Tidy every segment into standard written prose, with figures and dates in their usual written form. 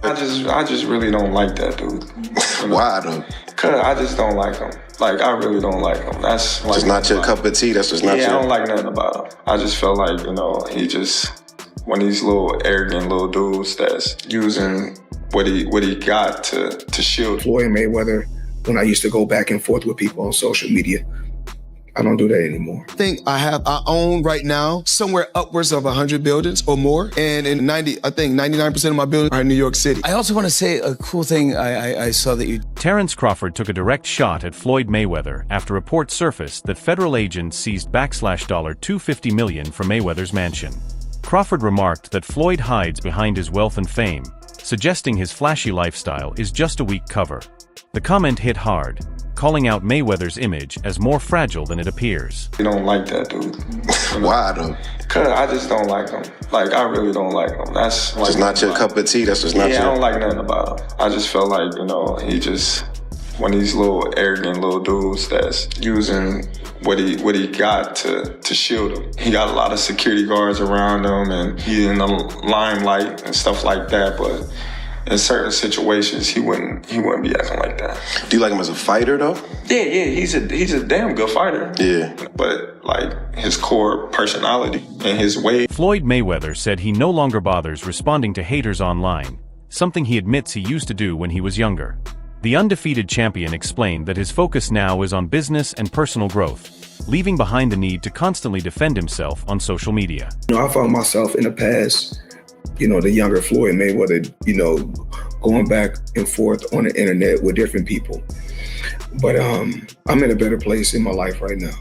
I just really don't like that dude. You know? Why though? Cause I just don't like him. Like, I really don't like him. That's like, just not your cup of tea. That's just not your. I don't like nothing about him. I just feel like, you know, he just one of these little arrogant little dudes that's using what he got to shield. Floyd Mayweather, when I used to go back and forth with people on social media, I don't do that anymore. I own right now somewhere upwards of 100 buildings or more. And in 99% of my buildings are in New York City. I also want to say a cool thing I saw that you... Terence Crawford took a direct shot at Floyd Mayweather after reports surfaced that federal agents seized $250 million from Mayweather's mansion. Crawford remarked that Floyd hides behind his wealth and fame, suggesting his flashy lifestyle is just a weak cover. The comment hit hard, calling out Mayweather's image as more fragile than it appears. You don't like that dude. Why though? Cause I just don't like him. Like, I really don't like him. That's like, just not your cup of tea. That's just not your. I don't like nothing about him. I just feel like, you know, he just one of these little arrogant little dudes that's using what he got to shield him. He got a lot of security guards around him, and he's in the limelight and stuff like that. But in certain situations, he wouldn't be acting like that. Do you like him as a fighter though? Yeah, he's a damn good fighter. Yeah. But like his core personality and his way. Floyd Mayweather said he no longer bothers responding to haters online, something he admits he used to do when he was younger. The undefeated champion explained that his focus now is on business and personal growth, leaving behind the need to constantly defend himself on social media. You know, I found myself in the past, you know, the younger Floyd Mayweather, you know, going back and forth on the internet with different people. But I'm in a better place in my life right now.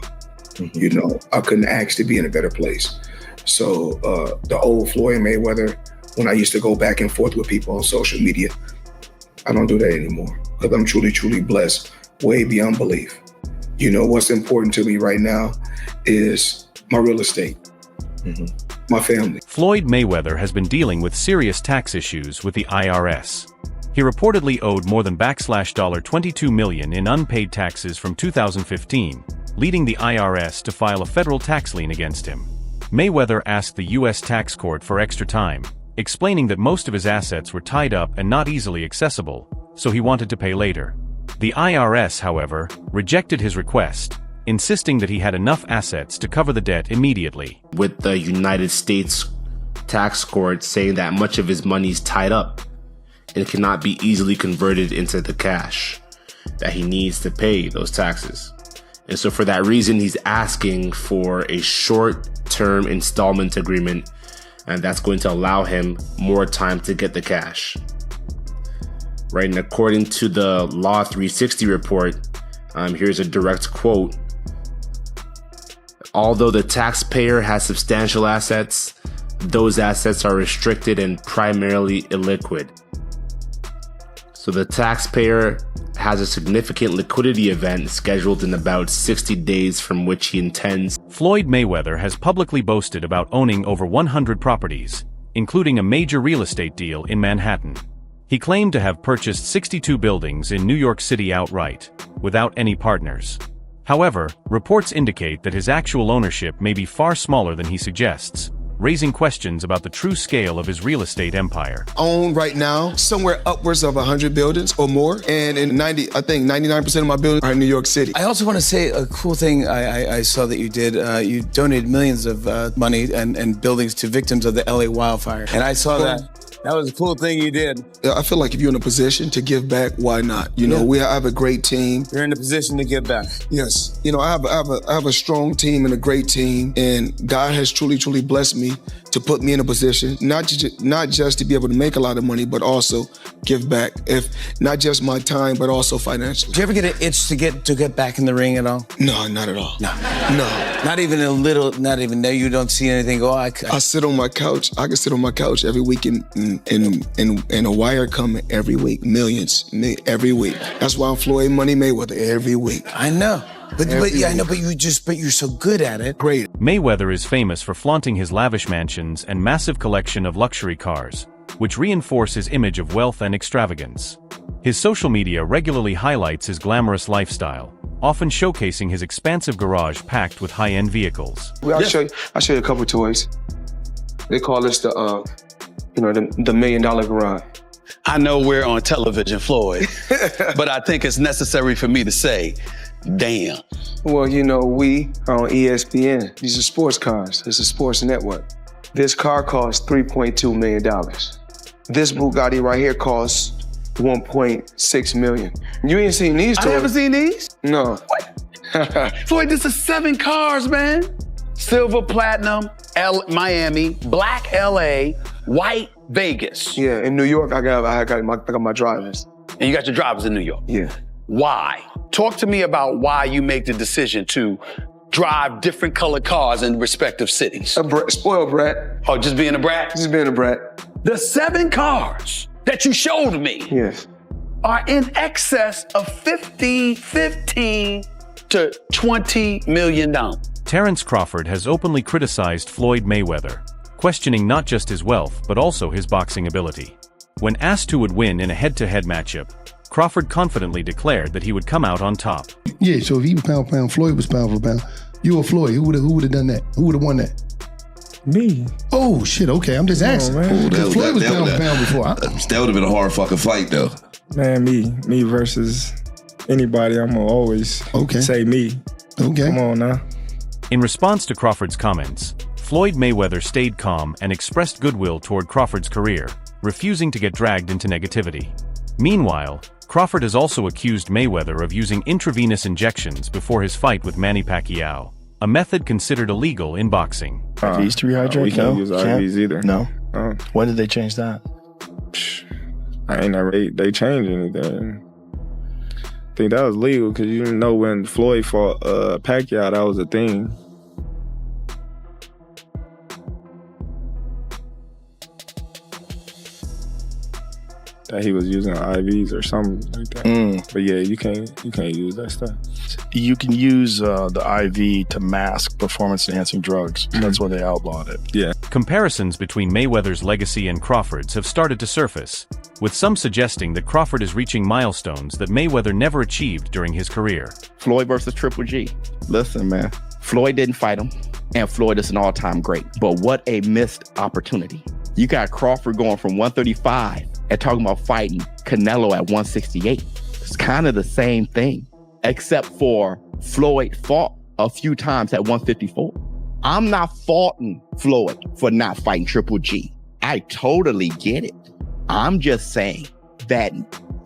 Mm-hmm. You know, I couldn't ask to be in a better place. So the old Floyd Mayweather, when I used to go back and forth with people on social media, I don't do that anymore because I'm truly, truly blessed, way beyond belief. You know, what's important to me right now is my real estate. Mm-hmm. My family. Floyd Mayweather has been dealing with serious tax issues with the IRS. He reportedly owed more than $22 million in unpaid taxes from 2015, leading the IRS to file a federal tax lien against him. Mayweather asked the U.S. tax court for extra time, explaining that most of his assets were tied up and not easily accessible, so he wanted to pay later. The IRS, however, rejected his request, insisting that he had enough assets to cover the debt immediately. With the United States tax court saying that much of his money is tied up and cannot be easily converted into the cash that he needs to pay those taxes. And so for that reason, he's asking for a short-term installment agreement, and that's going to allow him more time to get the cash. Right, and according to the Law 360 report, here's a direct quote. Although the taxpayer has substantial assets, those assets are restricted and primarily illiquid. So the taxpayer has a significant liquidity event scheduled in about 60 days from which he intends. Floyd Mayweather has publicly boasted about owning over 100 properties, including a major real estate deal in Manhattan. He claimed to have purchased 62 buildings in New York City outright, without any partners. However, reports indicate that his actual ownership may be far smaller than he suggests, raising questions about the true scale of his real estate empire. Own right now somewhere upwards of 100 buildings or more, and in 99% of my buildings are in New York City. I also want to say a cool thing I saw that you did. You donated millions of money and buildings to victims of the LA wildfire, and I saw that. That was a cool thing you did. I feel like if you're in a position to give back, why not? You know, I have a great team. You're in a position to give back. Yes. You know, I have a strong team and a great team, and God has truly, truly blessed me to put me in a position, not just to be able to make a lot of money, but also give back. If not just my time, but also financially. Do you ever get an itch to get back in the ring at all? No, not at all. No. Not even a little, not even there. You don't see anything go, I sit on my couch. I can sit on my couch every week and a wire coming every week, millions every week. That's why I'm Floyd Money Mayweather every week. I know. But you're so good at it. Great. Mayweather is famous for flaunting his lavish mansions and massive collection of luxury cars, which reinforce his image of wealth and extravagance. His social media regularly highlights his glamorous lifestyle, often showcasing his expansive garage packed with high-end vehicles. I'll show you a couple toys. They call this the $1 million garage. I know we're on television, Floyd, but I think it's necessary for me to say, damn. Well, you know, we are on ESPN. These are sports cars. It's a sports network. This car costs $3.2 million. This Bugatti right here costs $1.6 million. You ain't seen these toys? I haven't seen these? No. Floyd, this is 7 cars, man. Silver, platinum, Miami, black LA, white Vegas. Yeah, in New York, I got my drivers. And you got your drivers in New York? Yeah. Why? Talk to me about why you make the decision to drive different colored cars in respective cities. Spoiled brat. Oh, just being a brat? Just being a brat. The 7 cars that you showed me Yes. are in excess of $15 to $20 million. Terence Crawford has openly criticized Floyd Mayweather, questioning not just his wealth but also his boxing ability. When asked who would win in a head-to-head matchup, Crawford confidently declared that he would come out on top. Yeah, so if he was pound for pound, Floyd was pound for pound. You or Floyd, who would have done that? Who would have won that? Me. Oh shit, okay, I'm just asking. Floyd was pound for pound before. That would have been a hard fucking fight though. Man, me versus anybody, I'm gonna always say me. Okay. Come on now. In response to Crawford's comments, Floyd Mayweather stayed calm and expressed goodwill toward Crawford's career, refusing to get dragged into negativity. Meanwhile, Crawford has also accused Mayweather of using intravenous injections before his fight with Manny Pacquiao, a method considered illegal in boxing. IVs to rehydrate? We can't use IVs either. No. When did they change that? I ain't never. They changed anything. I think that was legal because you know when Floyd fought Pacquiao, that was a thing. That he was using IVs or something like that. But yeah, you can't use that stuff. You can use the IV to mask performance-enhancing drugs. That's why they outlawed it. Yeah. Comparisons between Mayweather's legacy and Crawford's have started to surface, with some suggesting that Crawford is reaching milestones that Mayweather never achieved during his career. Floyd versus Triple G. Listen, man, Floyd didn't fight him, and Floyd is an all-time great. But what a missed opportunity. You got Crawford going from 135 and talking about fighting Canelo at 168. It's kind of the same thing, except for Floyd fought a few times at 154. I'm not faulting Floyd for not fighting Triple G. I totally get it. I'm just saying that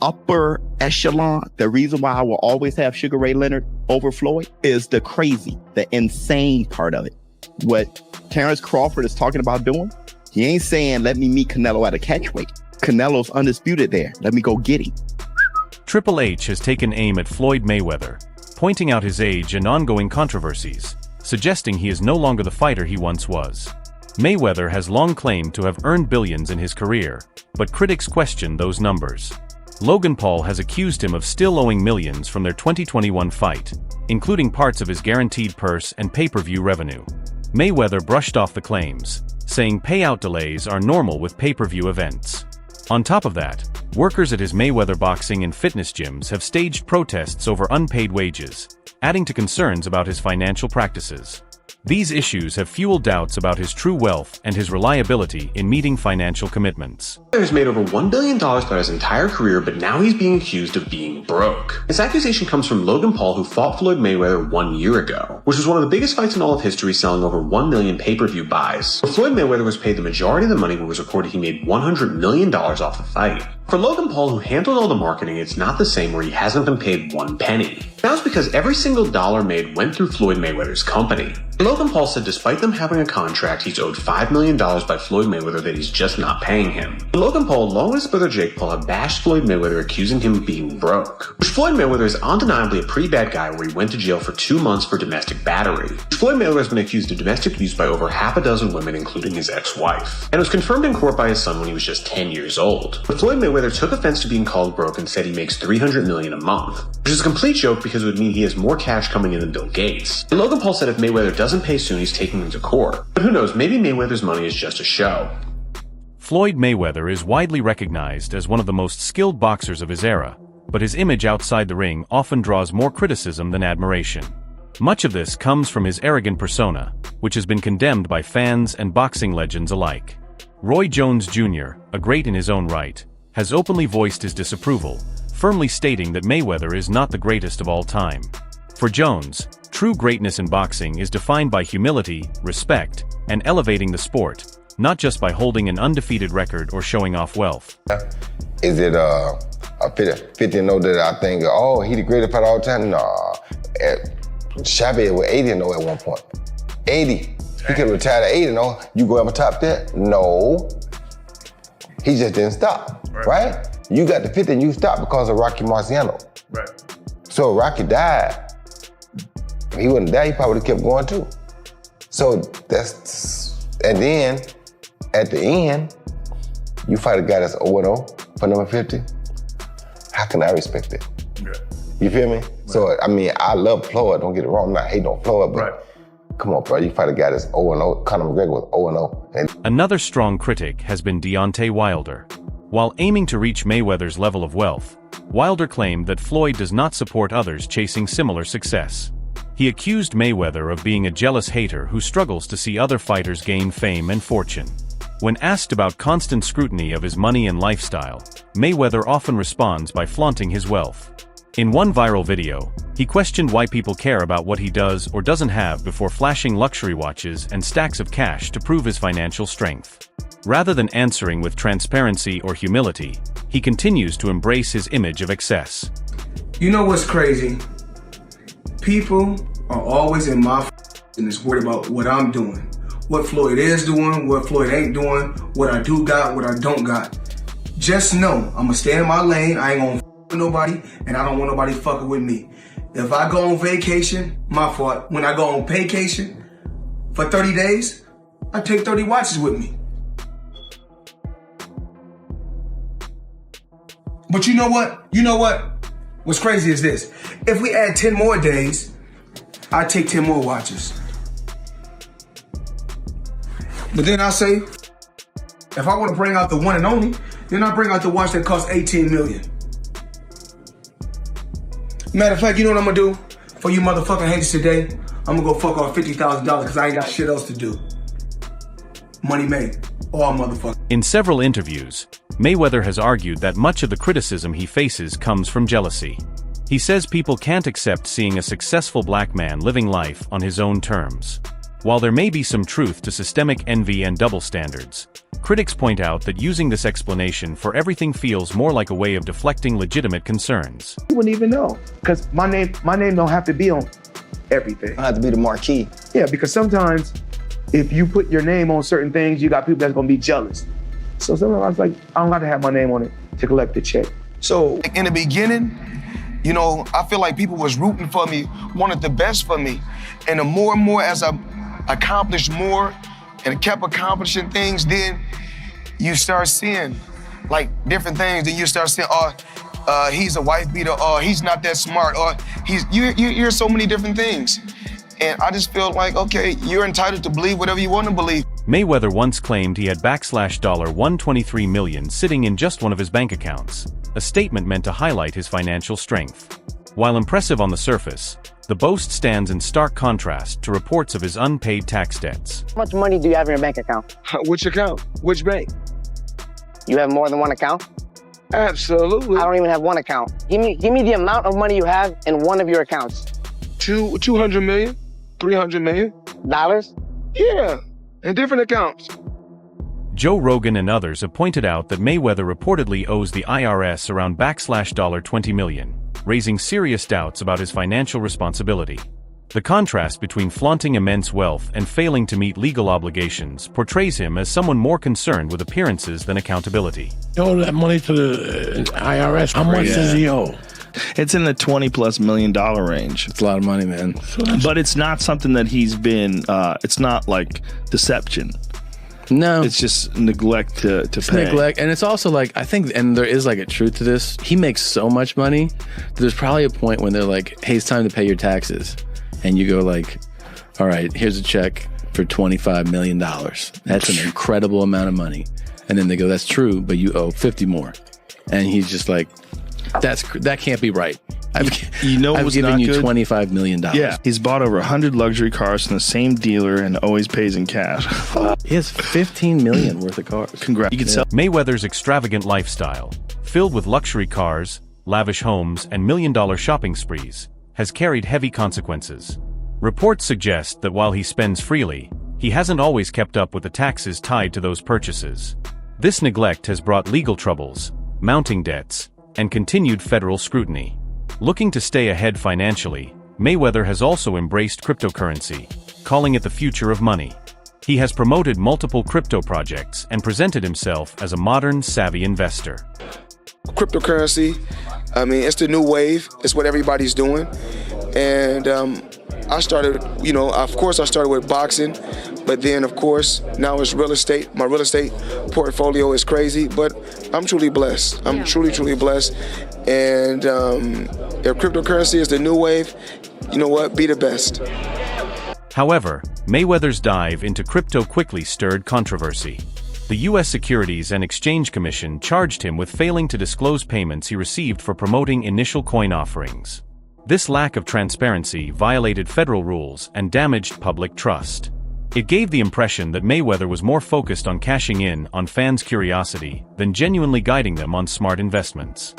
upper echelon, the reason why I will always have Sugar Ray Leonard over Floyd is the crazy, the insane part of it. What Terence Crawford is talking about doing, he ain't saying, let me meet Canelo at a catchweight. Canelo's undisputed there. Let me go get him. Triple H has taken aim at Floyd Mayweather, pointing out his age and ongoing controversies, suggesting he is no longer the fighter he once was. Mayweather has long claimed to have earned billions in his career, but critics question those numbers. Logan Paul has accused him of still owing millions from their 2021 fight, including parts of his guaranteed purse and pay-per-view revenue. Mayweather brushed off the claims, saying payout delays are normal with pay-per-view events. On top of that, workers at his Mayweather boxing and fitness gyms have staged protests over unpaid wages, adding to concerns about his financial practices. These issues have fueled doubts about his true wealth and his reliability in meeting financial commitments. He's made over $1 billion throughout his entire career, but now he's being accused of being broke. This accusation comes from Logan Paul, who fought Floyd Mayweather 1 year ago, which was one of the biggest fights in all of history, selling over 1 million pay-per-view buys. But Floyd Mayweather was paid the majority of the money when it was reported he made $100 million off the fight. For Logan Paul, who handled all the marketing, it's not the same where he hasn't been paid one penny. Now it's because every single dollar made went through Floyd Mayweather's company. Logan Paul said despite them having a contract, he's owed $5 million by Floyd Mayweather that he's just not paying him. Logan Paul, along with his brother Jake Paul, have bashed Floyd Mayweather, accusing him of being broke. Which Floyd Mayweather is undeniably a pretty bad guy, where he went to jail for 2 months for domestic battery. Floyd Mayweather has been accused of domestic abuse by over half a dozen women, including his ex-wife. And it was confirmed in court by his son when he was just 10 years old. But Floyd Mayweather took offense to being called broke and said he makes $300 million a month, which is a complete joke because it would mean he has more cash coming in than Bill Gates. And Logan Paul said if Mayweather doesn't pay soon, he's taking him to court. But who knows, maybe Mayweather's money is just a show. Floyd Mayweather is widely recognized as one of the most skilled boxers of his era, but his image outside the ring often draws more criticism than admiration. Much of this comes from his arrogant persona, which has been condemned by fans and boxing legends alike. Roy Jones Jr., a great in his own right, has openly voiced his disapproval, firmly stating that Mayweather is not the greatest of all time. For Jones, true greatness in boxing is defined by humility, respect, and elevating the sport, not just by holding an undefeated record or showing off wealth. Is it a 50-0 that I think, oh, he the greatest fighter all the time? Nah. Chavez was 80-0 at one point. 80. He could retire at 80-0. You go up top there? No. He just didn't stop, right? You got the 50 and you stopped because of Rocky Marciano. Right. So Rocky died. If he wouldn't die, he probably would have kept going too. So and then at the end, you fight a guy that's 0-0 for number 50. How can I respect it? Yeah. You feel me? Right. So, I mean, I love Floyd, don't get it wrong, I'm not hating on Floyd, but come on, bro, you fight a guy that's 0-0, Conor McGregor was 0-0. Another strong critic has been Deontay Wilder. While aiming to reach Mayweather's level of wealth, Wilder claimed that Floyd does not support others chasing similar success. He accused Mayweather of being a jealous hater who struggles to see other fighters gain fame and fortune. When asked about constant scrutiny of his money and lifestyle, Mayweather often responds by flaunting his wealth. In one viral video, he questioned why people care about what he does or doesn't have before flashing luxury watches and stacks of cash to prove his financial strength. Rather than answering with transparency or humility, he continues to embrace his image of excess. You know what's crazy? People are always in my business worried about what I'm doing. What Floyd is doing, what Floyd ain't doing, what I do got, what I don't got. Just know, I'm gonna stay in my lane, I ain't gonna f with nobody, and I don't want nobody fucking with me. If I go on vacation, my fault. When I go on vacation for 30 days, I take 30 watches with me. But you know what? What's crazy is this. If we add 10 more days, I take 10 more watches. But then I say, if I want to bring out the one and only, then I bring out the watch that costs 18 million. Matter of fact, you know what I'm gonna do for you motherfucking haters today? I'm gonna go fuck off $50,000 because I ain't got shit else to do. Money made, all motherfuckers. In several interviews, Mayweather has argued that much of the criticism he faces comes from jealousy. He says people can't accept seeing a successful black man living life on his own terms. While there may be some truth to systemic envy and double standards, critics point out that using this explanation for everything feels more like a way of deflecting legitimate concerns. You wouldn't even know, because my name don't have to be on everything. I have to be the marquee. Yeah, because sometimes if you put your name on certain things, you got people that's gonna be jealous. So sometimes I was like, I don't got to have my name on it to collect the check. So in the beginning, you know, I feel like people was rooting for me, wanted the best for me. And the more and more as I accomplished more and kept accomplishing things, then you start seeing like different things. Then you start saying, he's a wife beater, or he's not that smart, or you hear so many different things. And I just feel like, okay, you're entitled to believe whatever you want to believe. Mayweather once claimed he had $123 million sitting in just one of his bank accounts, a statement meant to highlight his financial strength. While impressive on the surface, the boast stands in stark contrast to reports of his unpaid tax debts. How much money do you have in your bank account? Which account? Which bank? You have more than one account? Absolutely. I don't even have one account. Give me the amount of money you have in one of your accounts. 200 million, 300 million. Dollars? Yeah, in different accounts. Joe Rogan and others have pointed out that Mayweather reportedly owes the IRS around $20 million, raising serious doubts about his financial responsibility. The contrast between flaunting immense wealth and failing to meet legal obligations portrays him as someone more concerned with appearances than accountability. He owed that money to the IRS. How much does he owe? It's in the $20+ million range. It's a lot of money, man. But it's not something that he's been, it's not like deception. No. It's just neglect to pay. Neglect. And it's also like, I think, and there is like a truth to this, he makes so much money, there's probably a point when they're like, hey, it's time to pay your taxes. And you go like, all right, here's a check for $25 million. That's an incredible amount of money. And then they go, that's true, but you owe 50 more. And he's just like, that can't be right. I've given you $25 million. Yeah, he's bought over 100 luxury cars from the same dealer and always pays in cash. He has $15 million worth of cars. Congrats. You can sell Mayweather's extravagant lifestyle, filled with luxury cars, lavish homes, and million-dollar shopping sprees, has carried heavy consequences. Reports suggest that while he spends freely, he hasn't always kept up with the taxes tied to those purchases. This neglect has brought legal troubles, mounting debts, and continued federal scrutiny. Looking to stay ahead financially, Mayweather has also embraced cryptocurrency, calling it the future of money. He has promoted multiple crypto projects and presented himself as a modern, savvy investor. Cryptocurrency, I mean, it's the new wave. It's what everybody's doing. And I started, of course I started with boxing, but then of course now it's real estate. My real estate portfolio is crazy, but I'm truly blessed. I'm truly blessed. And if cryptocurrency is the new wave, you know what? Be the best. However, Mayweather's dive into crypto quickly stirred controversy. The U.S. Securities and Exchange Commission charged him with failing to disclose payments he received for promoting initial coin offerings. This lack of transparency violated federal rules and damaged public trust. It gave the impression that Mayweather was more focused on cashing in on fans' curiosity than genuinely guiding them on smart investments.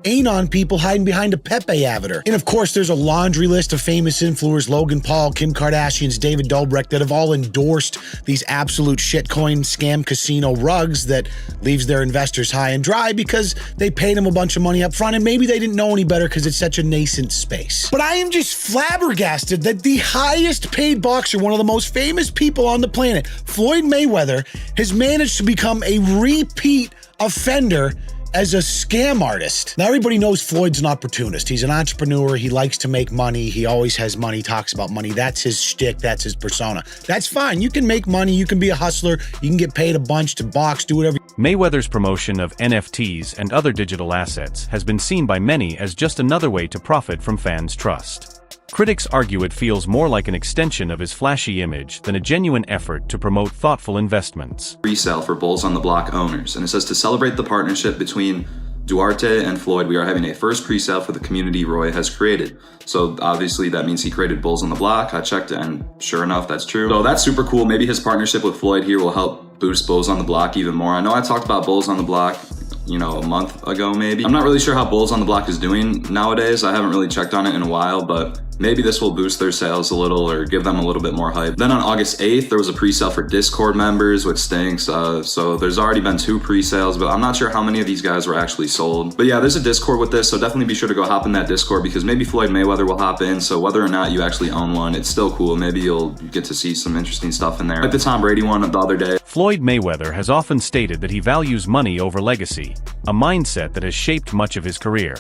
Anon people hiding behind a Pepe avatar. And of course, there's a laundry list of famous influencers, Logan Paul, Kim Kardashian, David Dobrik, that have all endorsed these absolute shitcoin scam casino rugs that leaves their investors high and dry because they paid them a bunch of money up front and maybe they didn't know any better because it's such a nascent space. But I am just flabbergasted that the highest paid boxer, one of the most famous people on the planet, Floyd Mayweather, has managed to become a repeat offender as a scam artist. Now, everybody knows Floyd's an opportunist. He's an entrepreneur. He likes to make money. He always has money, talks about money. That's his shtick. That's his persona. That's fine. You can make money. You can be a hustler. You can get paid a bunch to box, do whatever. Mayweather's promotion of NFTs and other digital assets has been seen by many as just another way to profit from fans' trust. Critics argue it feels more like an extension of his flashy image than a genuine effort to promote thoughtful investments. Resale for Bulls on the Block owners, and it says to celebrate the partnership between Duarte and Floyd, we are having a first pre-sale for the community Roy has created. So obviously that means he created Bulls on the Block. I checked it and sure enough, that's true. So that's super cool. Maybe his partnership with Floyd here will help boost Bulls on the Block even more. I know I talked about Bulls on the Block, a month ago maybe. I'm not really sure how Bulls on the Block is doing nowadays. I haven't really checked on it in a while, but maybe this will boost their sales a little or give them a little bit more hype. Then on August 8th, there was a pre-sale for Discord members, which stinks. So there's already been 2 pre-sales, but I'm not sure how many of these guys were actually sold. But yeah, there's a Discord with this, so definitely be sure to go hop in that Discord because maybe Floyd Mayweather will hop in. So whether or not you actually own one, it's still cool. Maybe you'll get to see some interesting stuff in there. Like the Tom Brady one the other day. Floyd Mayweather has often stated that he values money over legacy, a mindset that has shaped much of his career.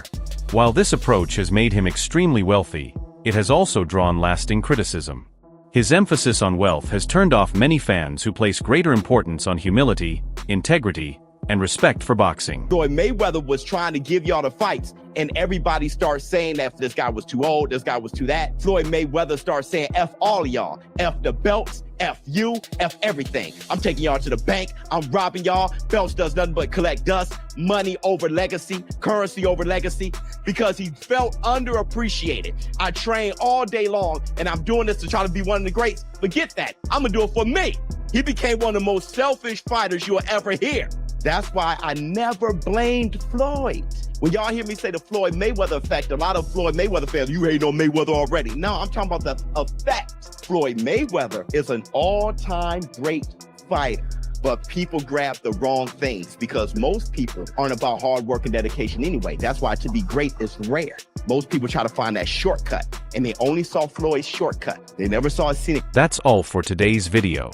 While this approach has made him extremely wealthy, it has also drawn lasting criticism. His emphasis on wealth has turned off many fans who place greater importance on humility, integrity, and respect for boxing. Floyd Mayweather was trying to give y'all the fights, and everybody starts saying that this guy was too old, this guy was too that. Floyd Mayweather starts saying F all of y'all. F the belts, F you, F everything. I'm taking y'all to the bank, I'm robbing y'all. Belts does nothing but collect dust, money over legacy, currency over legacy, because he felt underappreciated. I train all day long, and I'm doing this to try to be one of the greats. Forget that, I'm gonna do it for me. He became one of the most selfish fighters you'll ever hear. That's why I never blamed Floyd. When y'all hear me say the Floyd Mayweather effect, a lot of Floyd Mayweather fans, you hate on Mayweather already. No, I'm talking about the effect. Floyd Mayweather is an all-time great fighter, but people grab the wrong things because most people aren't about hard work and dedication anyway. That's why to be great is rare. Most people try to find that shortcut, and they only saw Floyd's shortcut. They never saw a scenic. That's all for today's video.